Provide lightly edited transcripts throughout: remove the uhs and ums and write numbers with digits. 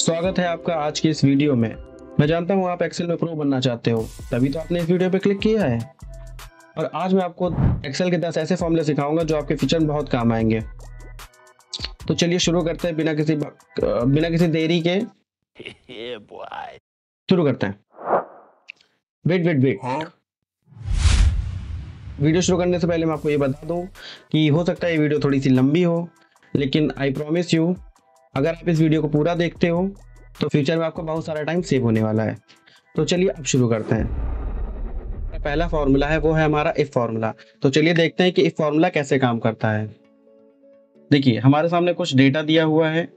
स्वागत है आपका आज की इस वीडियो में। मैं जानता हूँ आप एक्सेल में प्रो बनना चाहते हो, तभी तो आपने इस वीडियो पे क्लिक किया है। और आज मैं आपको एक्सेल के 10 ऐसे फॉर्मूले सिखाऊंगा जो आपके फ्यूचर में बहुत काम आएंगे। तो चलिए शुरू करते हैं बिना किसी देरी के। शुरू करते हैं। वेट। वीडियो शुरू करने से पहले मैं आपको ये बता दूं कि हो सकता है ये वीडियो थोड़ी सी लंबी हो, लेकिन आई प्रॉमिस यू अगर आप इस वीडियो को पूरा देखते हो तो फ्यूचर में आपको बहुत सारा टाइम सेव होने वाला है। तो चलिए अब शुरू करते हैं। पहला फॉर्मूला है वो है हमारा इफ फॉर्मूला। तो चलिए देखते हैं कि इफ फॉर्मूला कैसे काम करता है। देखिए हमारे सामने कुछ डेटा दिया हुआ है।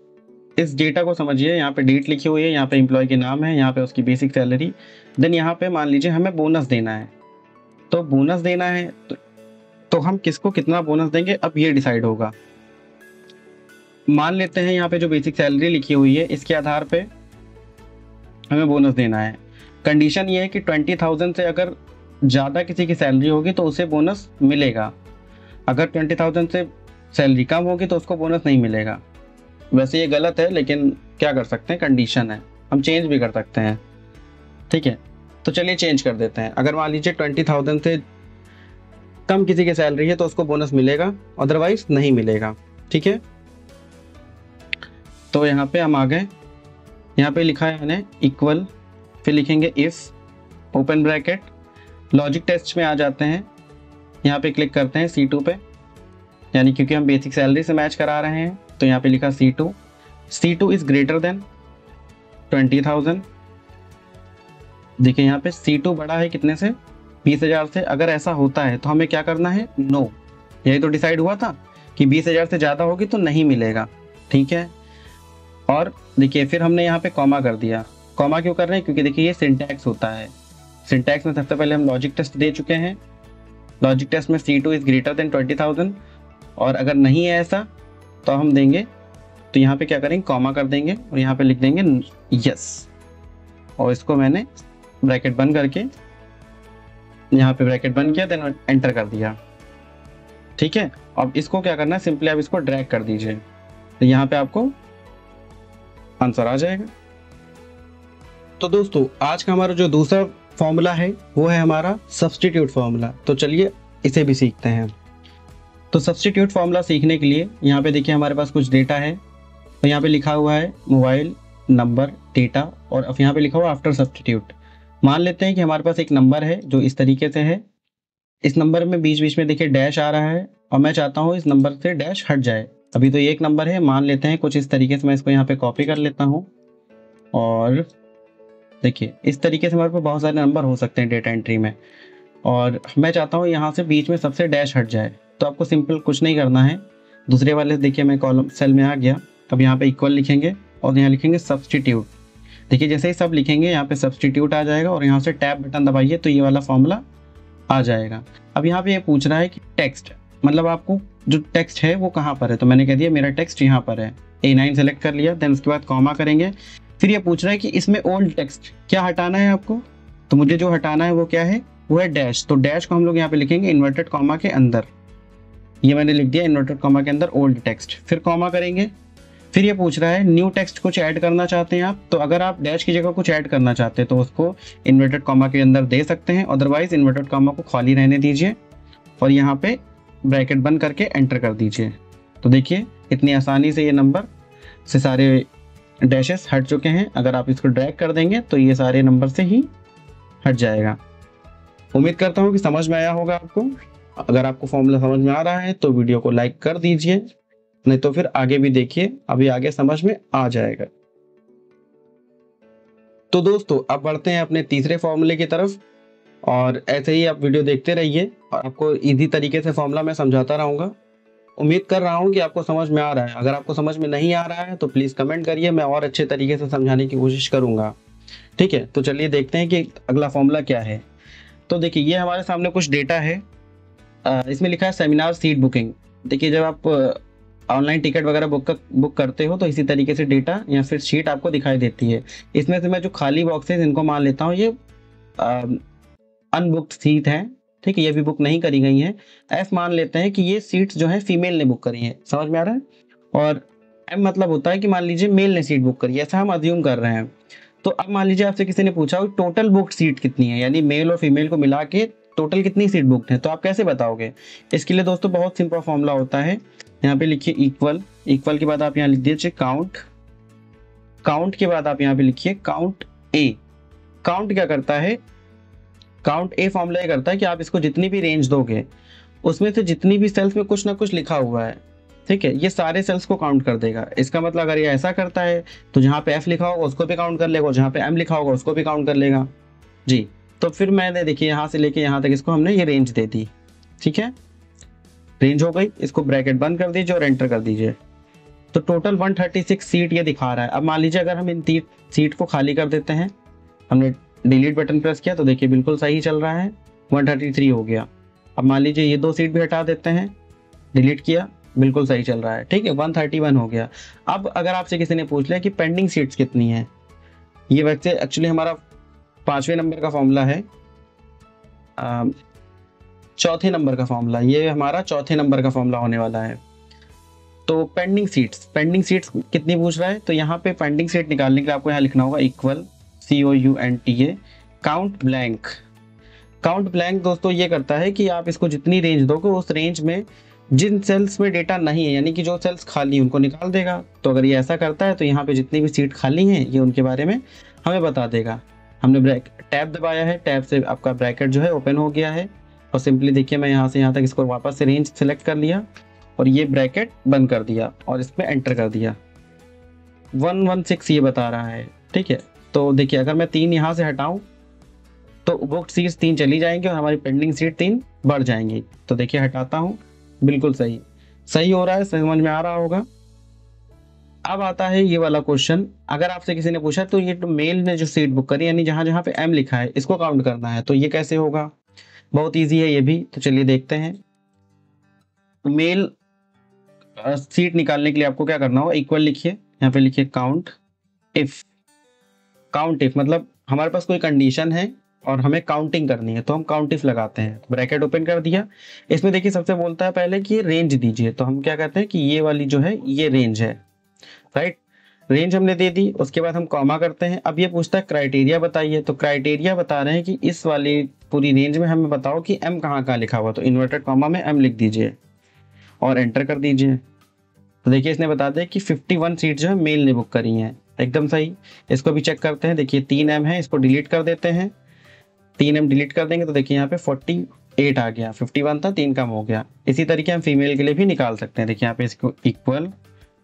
इस डेटा को समझिए। यहाँ पे डेट लिखी हुई है, यहाँ पे एम्प्लॉय के नाम है, यहाँ पे उसकी बेसिक सैलरी, देन यहाँ पे मान लीजिए हमें बोनस देना है। तो बोनस देना है तो हम किसको कितना बोनस देंगे अब ये डिसाइड होगा। मान लेते हैं यहाँ पे जो बेसिक सैलरी लिखी हुई है इसके आधार पे हमें बोनस देना है। कंडीशन ये है कि 20,000 से अगर ज़्यादा किसी की सैलरी होगी तो उसे बोनस मिलेगा। अगर 20,000 से सैलरी कम होगी तो उसको बोनस नहीं मिलेगा। वैसे ये गलत है, लेकिन क्या कर सकते हैं, कंडीशन है, हम चेंज भी कर सकते हैं। ठीक है, तो चलिए चेंज कर देते हैं। अगर मान लीजिए 20,000 से कम किसी की सैलरी है तो उसको बोनस मिलेगा, अदरवाइज नहीं मिलेगा। ठीक है, तो यहाँ पे हम आ गए। यहाँ पे लिखा है मैंने इक्वल, फिर लिखेंगे if open bracket, logic test में आ जाते हैं। यहाँ पे क्लिक करते हैं C2 पे, यानी क्योंकि हम बेसिक सैलरी से मैच करा रहे हैं तो यहाँ पे लिखा C2 इज ग्रेटर देन 20,000। देखिए यहाँ पे C2 बड़ा है कितने से, 20,000 से। अगर ऐसा होता है तो हमें क्या करना है, नो। यही तो डिसाइड हुआ था कि 20,000 से ज़्यादा होगी तो नहीं मिलेगा। ठीक है, और देखिए फिर हमने यहाँ पे कॉमा कर दिया। कॉमा क्यों कर रहे हैं, क्योंकि देखिए ये सिंटैक्स होता है। सिंटैक्स में सबसे पहले हम लॉजिक टेस्ट दे चुके हैं। लॉजिक टेस्ट में C2 इज ग्रेटर देन 20,000, और अगर नहीं है ऐसा तो हम देंगे, तो यहाँ पे क्या करेंगे, कॉमा कर देंगे और यहाँ पे लिख देंगे यस। और इसको मैंने ब्रैकेट बंद करके यहाँ पे ब्रैकेट बंद किया, देन एंटर कर दिया। ठीक है, अब इसको क्या करना है, सिंपली आप इसको ड्रैग कर दीजिए, तो यहाँ पे आपको आंसर आ जाएगा। तो दोस्तों आज का हमारा जो दूसरा फॉर्मूला है वो है हमारा सब्स्टिट्यूट फॉर्मूला। तो चलिए इसे भी सीखते हैं। तो सब्स्टिट्यूट फॉर्मूला सीखने के लिए यहाँ पे देखिए हमारे पास कुछ डेटा है, तो यहाँ पे लिखा हुआ है मोबाइल नंबर डेटा, और अब यहाँ पे लिखा हुआ आफ्टर सब्स्टिट्यूट। मान लेते हैं कि हमारे पास एक नंबर है जो इस तरीके से है। इस नंबर में बीच बीच में देखिए डैश आ रहा है, और मैं चाहता हूँ इस नंबर से डैश हट जाए। अभी तो ये एक नंबर है, मान लेते हैं कुछ इस तरीके से। मैं इसको यहाँ पे कॉपी कर लेता हूँ, और देखिए इस तरीके से हमारे पास बहुत सारे नंबर हो सकते हैं डेटा एंट्री में, और मैं चाहता हूँ यहाँ से बीच में सबसे डैश हट जाए। तो आपको सिंपल कुछ नहीं करना है, दूसरे वाले से देखिए मैं कॉलम सेल में आ गया। अब यहाँ पे इक्वल लिखेंगे और यहाँ लिखेंगे सब्स्टिट्यूट। देखिए जैसे ही सब लिखेंगे यहाँ पे सब्स्टिट्यूट आ जाएगा, और यहाँ से टैब बटन दबाइए तो ये वाला फॉर्मूला आ जाएगा। अब यहाँ पे ये पूछ रहा है कि टेक्स्ट, मतलब आपको जो टेक्स्ट है वो कहाँ पर है, तो मैंने कह दिया मेरा टेक्स्ट यहाँ पर है। A9 सेलेक्ट कर लिया, देन उसके बाद कॉमा करेंगे। फिर ये पूछ रहा है कि इसमें ओल्ड टेक्स्ट क्या हटाना है आपको, तो मुझे जो हटाना है वो क्या है, वो है डैश। तो डैश को हम लोग यहाँ पे लिखेंगे इन्वर्टेड कॉमा के अंदर। ये मैंने लिख दिया इन्वर्टेड कॉमा के अंदर ओल्ड टेक्स्ट, फिर कॉमा करेंगे। फिर ये पूछ रहा है न्यू टेक्स्ट कुछ ऐड करना चाहते हैं आप, तो अगर आप डैश की जगह कुछ ऐड करना चाहते हैं तो उसको इन्वर्टेड कॉमा के अंदर दे सकते हैं, अदरवाइज इन्वर्टेड कॉमा को खाली रहने दीजिए और यहाँ पे ब्रैकेट बंद करके एंटर कर दीजिए। तो देखिए इतनी आसानी से ये नंबर से सारे डैशेस हट चुके हैं। अगर आप इसको ड्रैग कर देंगे तो ये सारे नंबर से ही हट जाएगा। उम्मीद करता हूँ कि समझ में आया होगा आपको। अगर आपको फॉर्मूला समझ में आ रहा है तो वीडियो को लाइक कर दीजिए, नहीं तो फिर आगे भी देखिए, अभी आगे समझ में आ जाएगा। तो दोस्तों अब बढ़ते हैं अपने तीसरे फॉर्मूले की तरफ, और ऐसे ही आप वीडियो देखते रहिए और आपको इजी तरीके से फॉर्मूला मैं समझाता रहूँगा। उम्मीद कर रहा हूँ कि आपको समझ में आ रहा है। अगर आपको समझ में नहीं आ रहा है तो प्लीज़ कमेंट करिए, मैं और अच्छे तरीके से समझाने की कोशिश करूँगा। ठीक है, तो चलिए देखते हैं कि अगला फॉर्मूला क्या है। तो देखिए ये हमारे सामने कुछ डेटा है। इसमें लिखा है सेमिनार सीट बुकिंग। देखिए जब आप ऑनलाइन टिकट वगैरह बुक करते हो तो इसी तरीके से डेटा या फिर शीट आपको दिखाई देती है। इसमें से मैं जो खाली बॉक्सेस इनको मान लेता हूँ ये अनबुक्ड सीट है। ठीक है, ये भी बुक नहीं करी गई हैं। एफ मान लेते हैं कि ये सीट्स जो है फीमेल ने बुक करी हैं। समझ में आ रहा है। और एम मतलब होता है कि मान लीजिए मेल ने सीट बुक करी, ऐसा हम अज्यूम कर रहे हैं। तो अब मान लीजिए आपसे किसी ने पूछा टोटल बुक्ड सीट कितनी है, यानी मेल और फीमेल को मिला के टोटल कितनी सीट बुक्ड है, तो आप कैसे बताओगे? इसके लिए दोस्तों बहुत सिंपल फॉर्मूला होता है। यहाँ पे लिखिए इक्वल, इक्वल के बाद आप यहाँ लिख दीजिए काउंट, काउंट के बाद आप यहाँ पे लिखिए काउंट ए। काउंट क्या करता है? काउंट ए फॉर्मूला ये करता है कि आप इसको जितनी भी रेंज दोगे उसमें से जितनी भी सेल्स में कुछ ना कुछ लिखा हुआ है, ठीक है, ये सारे सेल्स को काउंट कर देगा। इसका मतलब अगर ये ऐसा करता है तो जहाँ पे एफ लिखा होगा उसको भी काउंट कर लेगा, जहाँ पे एम लिखा होगा उसको भी काउंट कर लेगा जी। तो फिर मैंने देखिए यहाँ से लेके यहाँ तक इसको हमने ये रेंज दे दी, ठीक है, रेंज हो गई। इसको ब्रैकेट बंद कर दीजिए और एंटर कर दीजिए। तो टोटल 136 सीट ये दिखा रहा है। अब मान लीजिए अगर हम इन 3 सीट को खाली कर देते हैं, हमने डिलीट बटन प्रेस किया तो देखिए बिल्कुल सही चल रहा है, 133 हो गया। अब मान लीजिए ये 2 सीट भी हटा देते हैं, डिलीट किया, बिल्कुल सही चल रहा है, ठीक है, 131 हो गया। अब अगर आपसे किसी ने पूछ लिया कि पेंडिंग सीट्स कितनी है, ये वैसे एक्चुअली हमारा 5वें नंबर का फॉर्मूला है, 4थे नंबर का फॉर्मूला, ये हमारा 4थे नंबर का फॉर्मूला होने वाला है। तो पेंडिंग सीट्स कितनी पूछ रहा है, तो यहाँ पे पेंडिंग सीट निकालने के लिए आपको यहाँ लिखना होगा equal COUNTA count blank. Count blank दोस्तों ये करता है कि आप इसको जितनी रेंज दोगे उस रेंज में जिन सेल्स में डेटा नहीं है, यानी कि जो सेल्स खाली हैं उनको निकाल देगा। तो अगर ये ऐसा करता है तो यहाँ पे जितनी भी सीट खाली हैं ये उनके बारे में हमें बता देगा। हमने टैब दबाया है, टैब से आपका ब्रैकेट जो है ओपन हो गया है और सिंपली देखिए मैं यहाँ से यहाँ तक इसको वापस से रेंज सेलेक्ट कर लिया और ये ब्रैकेट बंद कर दिया और इसमें एंटर कर दिया। 116 ये बता रहा है, ठीक है। तो देखिए अगर मैं 3 यहाँ से हटाऊं तो बुक्ड सीट्स 3 चली जाएंगी और हमारी पेंडिंग सीट 3 बढ़ जाएंगी। तो देखिए हटाता हूँ, बिल्कुल सही हो रहा है, समझ में आ रहा होगा। अब आता है ये वाला क्वेश्चन, अगर आपसे किसी ने पूछा तो ये मेल ने जो सीट बुक करी, यानी जहाँ जहाँ पे एम लिखा है इसको काउंट करना है, तो ये कैसे होगा? बहुत ईजी है ये भी, तो चलिए देखते हैं। मेल सीट निकालने के लिए आपको क्या करना होगा, इक्वल लिखिए, यहाँ पे लिखिए काउंट इफ। काउंट इफ मतलब हमारे पास कोई कंडीशन है और हमें काउंटिंग करनी है तो हम काउंट इफ लगाते हैं। ब्रैकेट ओपन कर दिया, इसमें देखिए सबसे बोलता है पहले कि रेंज दीजिए, तो हम क्या कहते हैं कि ये वाली जो है ये रेंज है, राइट। रेंज हमने दे दी, उसके बाद हम कॉमा करते हैं। अब ये पूछता है क्राइटेरिया बताइए, तो क्राइटेरिया बता रहे हैं कि इस वाली पूरी रेंज में हमें बताओ कि एम कहाँ कहाँ लिखा हुआ, तो इन्वर्टेड कॉमा में एम लिख दीजिए और एंटर कर दीजिए। तो देखिए इसने बता दिया कि 51 सीट जो है मेल ने बुक करी हैं, एकदम सही। इसको भी चेक करते हैं, देखिए 3 एम है, इसको डिलीट कर देते हैं, 3 एम डिलीट कर देंगे तो देखिए यहाँ पे 48 आ गया, 51 था, 3 कम हो गया। इसी तरीके हम फीमेल के लिए भी निकाल सकते हैं। देखिए यहाँ पे इसको equal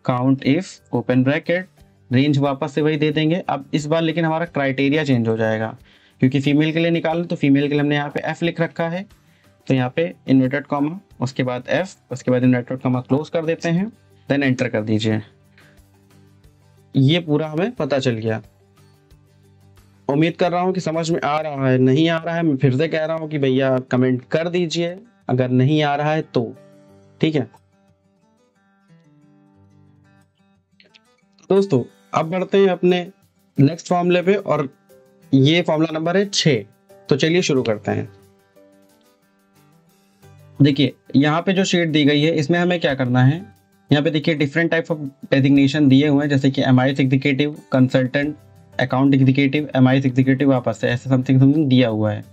count if open bracket, range वापस से वही दे देंगे। अब इस बार लेकिन हमारा क्राइटेरिया चेंज हो जाएगा, क्योंकि फीमेल के लिए निकालना, तो फीमेल के लिए हमने यहाँ पे एफ लिख रखा है, तो यहाँ पे इन्वर्टेड कॉमा, उसके बाद एफ, उसके बाद इन्वर्टेड कॉमा क्लोज कर देते हैं, देन एंटर कर दीजिए। ये पूरा हमें पता चल गया। उम्मीद कर रहा हूँ कि समझ में आ रहा है। नहीं आ रहा है मैं फिर से कह रहा हूँ कि भैया कमेंट कर दीजिए अगर नहीं आ रहा है तो, ठीक है दोस्तों। अब बढ़ते हैं अपने नेक्स्ट फॉर्मूले पे और ये फॉर्मूला नंबर है 6। तो चलिए शुरू करते हैं। देखिए यहाँ पे जो शीट दी गई है इसमें हमें क्या करना है, यहाँ पे देखिए डिफरेंट टाइप ऑफ डेजिग्नेशन दिए हुए हैं, जैसे कि MIS executive, consultant, account executive, MIS executive, वापस से ऐसे समथिंग दिया हुआ है।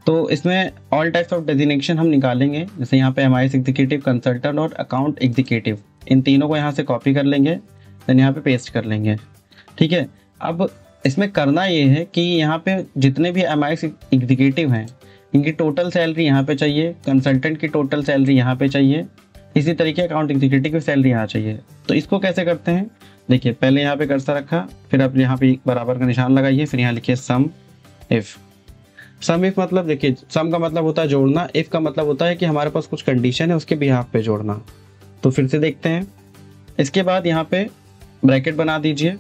तो इसमें ऑल टाइप्स ऑफ डेजिग्नेशन हम निकालेंगे, जैसे यहाँ पे MIS एग्जीक्यूटिव, कंसल्टेंट और अकाउंट एग्जीक्यूटिव, इन तीनों को यहाँ से कॉपी कर लेंगे, देन यहाँ पे पेस्ट कर लेंगे, ठीक है। अब इसमें करना ये है कि यहाँ पे जितने भी MIS एग्जीक्यूटिव हैं इनकी टोटल सैलरी यहाँ पे चाहिए, कंसल्टेंट की टोटल सैलरी यहाँ पे चाहिए, इसी तरीके अकाउंट एग्जीक्यूटिव की सैलरी यहाँ चाहिए। तो इसको कैसे करते हैं, देखिए पहले यहाँ पे कर्सर रखा, फिर आप यहाँ पे बराबर का निशान लगाइए, फिर यहाँ लिखिए सम इफ। सम इफ मतलब देखिए सम का मतलब होता है जोड़ना, इफ का मतलब होता है कि हमारे पास कुछ कंडीशन है उसके बिहाफ पे जोड़ना। तो फिर से देखते हैं, इसके बाद यहाँ पे ब्रैकेट बना दीजिए।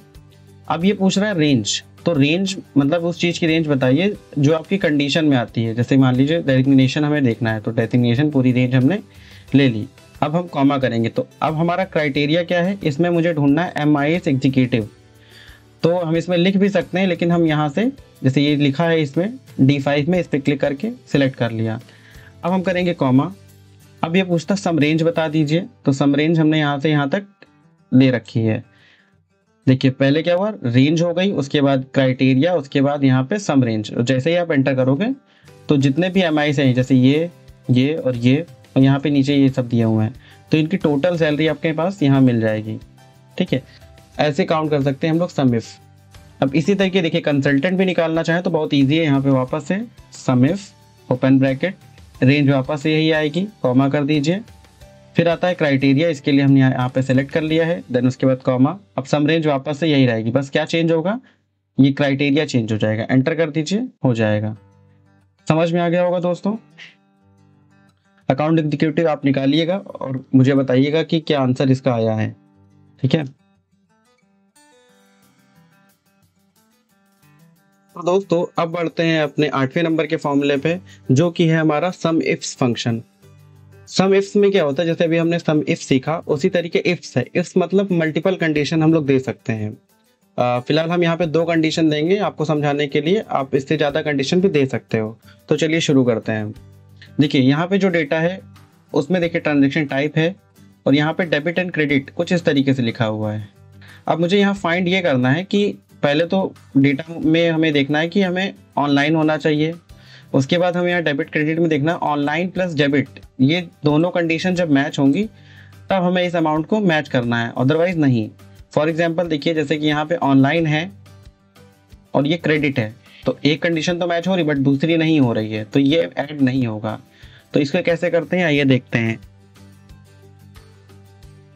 अब ये पूछ रहा है रेंज, तो रेंज मतलब उस चीज़ की रेंज बताइए जो आपकी कंडीशन में आती है। जैसे मान लीजिए डेजिग्नेशन हमें देखना है, तो डेजिग्नेशन पूरी रेंज हमने ले ली। अब हम कॉमा करेंगे, तो अब हमारा क्राइटेरिया क्या है, इसमें मुझे ढूंढना है MIS एग्जीक्यूटिव। तो हम इसमें लिख भी सकते हैं, लेकिन हम यहाँ से जैसे ये लिखा है इसमें D5 में, इस पर क्लिक करके सिलेक्ट कर लिया। अब हम करेंगे कॉमा। अब ये पूछता सम रेंज बता दीजिए, तो सम रेंज हमने यहाँ से यहाँ तक दे रखी है। देखिए पहले क्या हुआ, रेंज हो गई, उसके बाद क्राइटेरिया, उसके बाद यहाँ पे सम रेंज। जैसे ही आप एंटर करोगे तो जितने भी एम हैं, जैसे ये और यहाँ पे नीचे ये सब दिए हुए हैं, तो इनकी टोटल सैलरी आपके पास यहाँ मिल जाएगी। ठीक है, ऐसे काउंट कर सकते हैं हम लोग सम इफ। अब इसी तरीके देखिए कंसल्टेंट भी निकालना चाहे तो बहुत ईजी है। यहाँ पे वापस से सम इफ ओपन ब्रैकेट, रेंज वापस से यही आएगी, कॉमा कर दीजिए, फिर आता है क्राइटेरिया, इसके लिए हमने यहाँ पे सेलेक्ट कर लिया है, देन उसके बाद कॉमा। अब सम रेंज वापस से यही रहेगी, बस क्या चेंज होगा, ये क्राइटेरिया चेंज हो जाएगा। एंटर कर दीजिए, हो जाएगा। समझ में आ गया होगा दोस्तों। अकाउंट एग्जीक्यूटिव आप निकालिएगा और मुझे बताइएगा कि क्या आंसर इसका आया है। ठीक है, तो दोस्तों अब बढ़ते हैं अपने 8वें नंबर के फॉर्मूले पे, जो कि है हमारा सम इफ्स फंक्शन। सम इफ्स में क्या होता है, जैसे अभी हमने सम इफ सीखा उसी तरीके इफ्स है। इफ्स मतलब मल्टीपल कंडीशन हम लोग दे सकते हैं। फिलहाल हम यहाँ पे 2 कंडीशन देंगे आपको समझाने के लिए, आप इससे ज़्यादा कंडीशन भी दे सकते हो। तो चलिए शुरू करते हैं। देखिए यहाँ पे जो डेटा है उसमें देखिए ट्रांजेक्शन टाइप है, और यहाँ पे डेबिट एंड क्रेडिट कुछ इस तरीके से लिखा हुआ है। अब मुझे यहाँ फाइंड ये करना है कि पहले तो डेटा में हमें देखना है कि हमें ऑनलाइन होना चाहिए, उसके बाद हमें यहाँ डेबिट क्रेडिट में देखना है ऑनलाइन प्लस डेबिट, ये दोनों कंडीशन जब मैच होंगी तब हमें इस अमाउंट को मैच करना है, अदरवाइज नहीं। फॉर एग्जांपल देखिए जैसे कि यहाँ पे ऑनलाइन है और ये क्रेडिट है, तो एक कंडीशन तो मैच हो रही बट दूसरी नहीं हो रही है, तो ये ऐड नहीं होगा। तो इसको कैसे करते हैं आइए देखते हैं।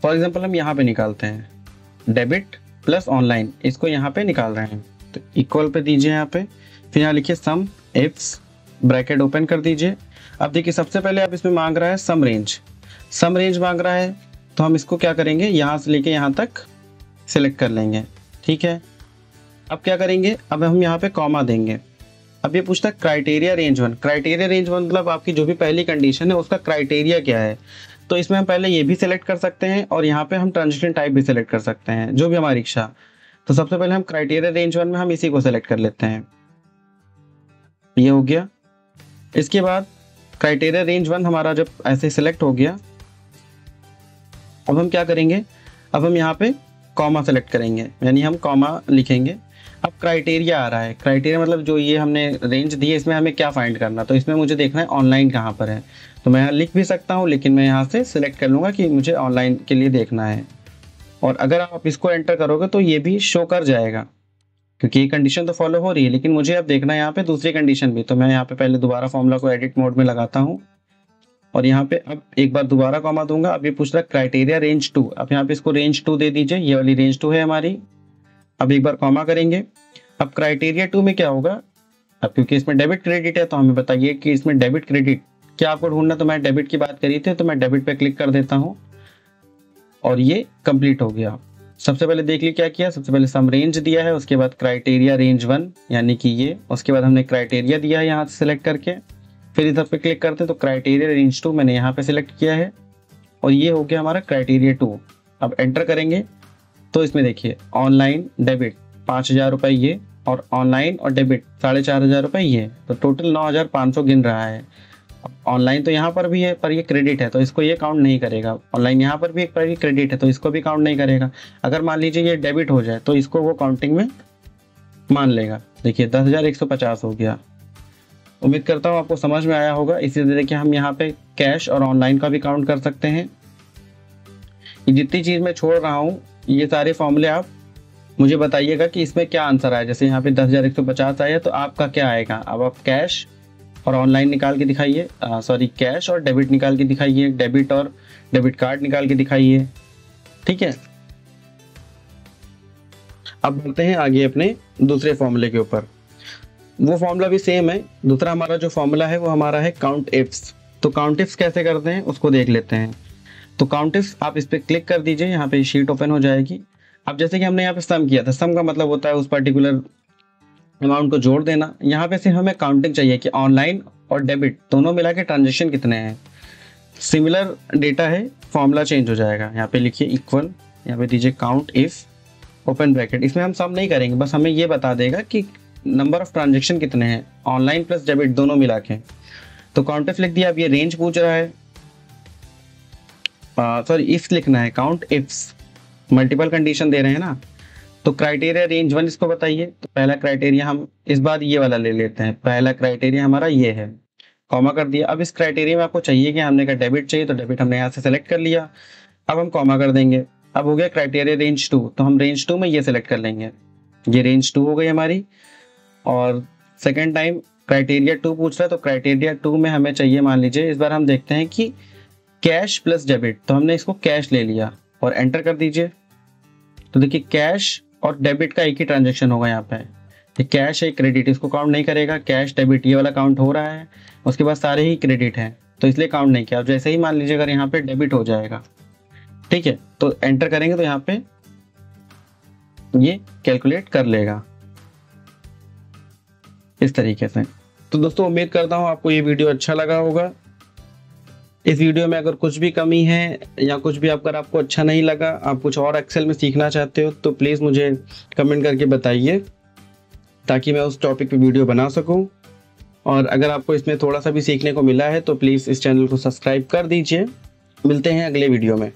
फॉर एग्जाम्पल हम यहाँ पे निकालते हैं डेबिट प्लस ऑनलाइन, इसको यहाँ पे निकाल रहे हैं, तो इक्वल पे दीजिए यहाँ पे, फिर यहाँ लिखिए सम इफ्स, ब्रैकेट ओपन कर दीजिए। अब देखिए सबसे पहले आप इसमें मांग रहा है सम रेंज, सम रेंज मांग रहा है, तो हम इसको क्या करेंगे, यहाँ से लेके यहाँ तक सिलेक्ट कर लेंगे। ठीक है, अब क्या करेंगे, अब हम यहाँ पे कॉमा देंगे। अब ये पूछता है क्राइटेरिया रेंज 1, क्राइटेरिया रेंज 1 मतलब आपकी जो भी पहली कंडीशन है उसका क्राइटेरिया क्या है, तो इसमें हम पहले ये भी सिलेक्ट कर सकते हैं और यहाँ पे हम ट्रांजेक्शन टाइप भी सिलेक्ट कर सकते हैं, जो भी हमारी इच्छा। तो सबसे पहले हम क्राइटेरिया रेंज 1 में हम इसी को सिलेक्ट कर लेते हैं, ये हो गया। इसके बाद क्राइटेरिया रेंज 1 हमारा जब ऐसे सिलेक्ट हो गया, अब हम क्या करेंगे, अब हम यहाँ पे कॉमा सेलेक्ट करेंगे, यानी हम कॉमा लिखेंगे। अब क्राइटेरिया आ रहा है, क्राइटेरिया मतलब जो ये हमने रेंज दी है इसमें हमें क्या फाइंड करना, तो इसमें मुझे देखना है ऑनलाइन कहाँ पर है। तो मैं यहाँ लिख भी सकता हूँ, लेकिन मैं यहाँ से सिलेक्ट कर लूँगा कि मुझे ऑनलाइन के लिए देखना है। और अगर आप इसको एंटर करोगे तो ये भी शो कर जाएगा, क्योंकि ये कंडीशन तो फॉलो हो रही है, लेकिन मुझे अब देखना है यहाँ पे दूसरी कंडीशन भी। तो मैं यहाँ पे पहले दोबारा फॉर्मूला को एडिट मोड में लगाता हूँ और यहाँ पे अब एक बार दोबारा कॉमा दूंगा। अब ये पूछ रहा है क्राइटेरिया रेंज 2, अब यहाँ पे इसको रेंज 2 दे दीजिए, ये वाली रेंज 2 है हमारी। अब एक बार कॉमा करेंगे। अब क्राइटेरिया 2 में क्या होगा, अब क्योंकि इसमें डेबिट क्रेडिट है तो हमें बताइए कि इसमें डेबिट क्रेडिट क्या आपको ढूंढना, तो मैं डेबिट की बात करी थी तो मैं डेबिट पे क्लिक कर देता हूँ और ये कंप्लीट हो गया। सबसे पहले देख लीजिए क्या किया, सबसे पहले सम रेंज दिया है, उसके बाद क्राइटेरिया रेंज 1 यानी कि ये, उसके बाद हमने क्राइटेरिया दिया है यहाँ से सिलेक्ट करके, फिर इधर पे क्लिक करते हैं तो क्राइटेरिया रेंज 2 मैंने यहाँ पे सिलेक्ट किया है और ये हो गया हमारा क्राइटेरिया 2। अब एंटर करेंगे तो इसमें देखिए ऑनलाइन डेबिट 5,000 रुपये ये, और ऑनलाइन और डेबिट 4,500 रुपये ये, तो टोटल 9,500 गिन रहा है। ऑनलाइन तो यहाँ पर भी है पर ये क्रेडिट है तो इसको ये काउंट नहीं करेगा, ऑनलाइन यहाँ पर भी एक पर क्रेडिट है तो इसको भी काउंट नहीं करेगा। अगर मान लीजिए ये डेबिट हो जाए तो इसको वो काउंटिंग में मान लेगा। देखिए 10,150 हो गया। उम्मीद करता हूँ आपको समझ में आया होगा। इसी तरीके हम यहाँ पे कैश और ऑनलाइन का भी काउंट कर सकते हैं। ये जितनी चीज़ मैं छोड़ रहा हूँ ये सारे फॉर्मूले आप मुझे बताइएगा कि इसमें क्या आंसर आया। जैसे यहाँ पे 10,150 आया तो आपका क्या आएगा। अब आप कैश और ऑनलाइन निकाल के दिखाइए, सॉरी कैश और डेबिट निकाल के दिखाइए, डेबिट और डेबिट कार्ड निकाल के दिखाइए। ठीक है, अब बढ़ते हैं आगे अपने दूसरे फॉर्मूले के ऊपर। वो फॉर्मूला भी सेम है। दूसरा हमारा जो फॉर्मूला है वो हमारा है काउंट इफ्स। तो काउंट इफ्स कैसे करते हैं उसको देख लेते हैं। तो काउंट इफ्स आप इस पर क्लिक कर दीजिए, यहाँ पे शीट ओपन हो जाएगी। अब जैसे कि हमने यहाँ पे सम किया था, सम का मतलब होता है उस पर्टिकुलर अमाउंट को जोड़ देना। यहाँ पे सिर्फ हमें काउंटिंग चाहिए कि ऑनलाइन और डेबिट दोनों मिला के ट्रांजेक्शन कितने हैं। सिमिलर डेटा है, फॉर्मूला चेंज हो जाएगा। यहाँ पे लिखिए इक्वल, यहाँ पे दीजिए काउंट इफ ओपन ब्रैकेट। इसमें हम सम नहीं करेंगे, बस हमें ये बता देगा कि नंबर ऑफ ट्रांजेक्शन कितने हैं ऑनलाइन प्लस डेबिट दोनों मिला के। तो काउंट इफ लिख दिया। अब ये रेंज पूछ रहा है, सॉरी इफ्स लिखना है, काउंट इफ्स मल्टीपल कंडीशन दे रहे हैं ना, तो क्राइटेरिया रेंज 1 इसको बताइए। तो पहला क्राइटेरिया हम इस बार ये वाला ले लेते हैं, पहला क्राइटेरिया हमारा ये है, कॉमा कर दिया। अब इस क्राइटेरिया में आपको चाहिए कि हमने कहा डेबिट चाहिए, तो डेबिट हमने यहाँ से सेलेक्ट कर लिया, अब हम कॉमा कर देंगे। अब हो गया क्राइटेरिया रेंज 2, तो हम रेंज 2 में ये सेलेक्ट कर लेंगे, ये रेंज 2 हो गई हमारी। और सेकेंड टाइम क्राइटेरिया 2 पूछ रहा है, तो क्राइटेरिया 2 में हमें चाहिए, मान लीजिए इस बार हम देखते हैं कि कैश प्लस डेबिट, तो हमने इसको कैश ले लिया और एंटर कर दीजिए। तो देखिए कैश और डेबिट का एक ही ट्रांजेक्शन होगा यहाँ पे, ये कैश है क्रेडिट, इसको काउंट नहीं करेगा, कैश डेबिट ये वाला काउंट हो रहा है, उसके बाद सारे ही क्रेडिट हैं तो इसलिए काउंट नहीं किया। जैसे ही मान लीजिए अगर यहाँ पे डेबिट हो जाएगा, ठीक है, तो एंटर करेंगे तो यहाँ पे ये कैलकुलेट कर लेगा इस तरीके से। तो दोस्तों उम्मीद करता हूँ आपको ये वीडियो अच्छा लगा होगा। इस वीडियो में अगर कुछ भी कमी है या कुछ भी अगर आपको अच्छा नहीं लगा, आप कुछ और एक्सेल में सीखना चाहते हो, तो प्लीज़ मुझे कमेंट करके बताइए ताकि मैं उस टॉपिक पे वीडियो बना सकूं। और अगर आपको इसमें थोड़ा सा भी सीखने को मिला है तो प्लीज़ इस चैनल को सब्सक्राइब कर दीजिए। मिलते हैं अगले वीडियो में।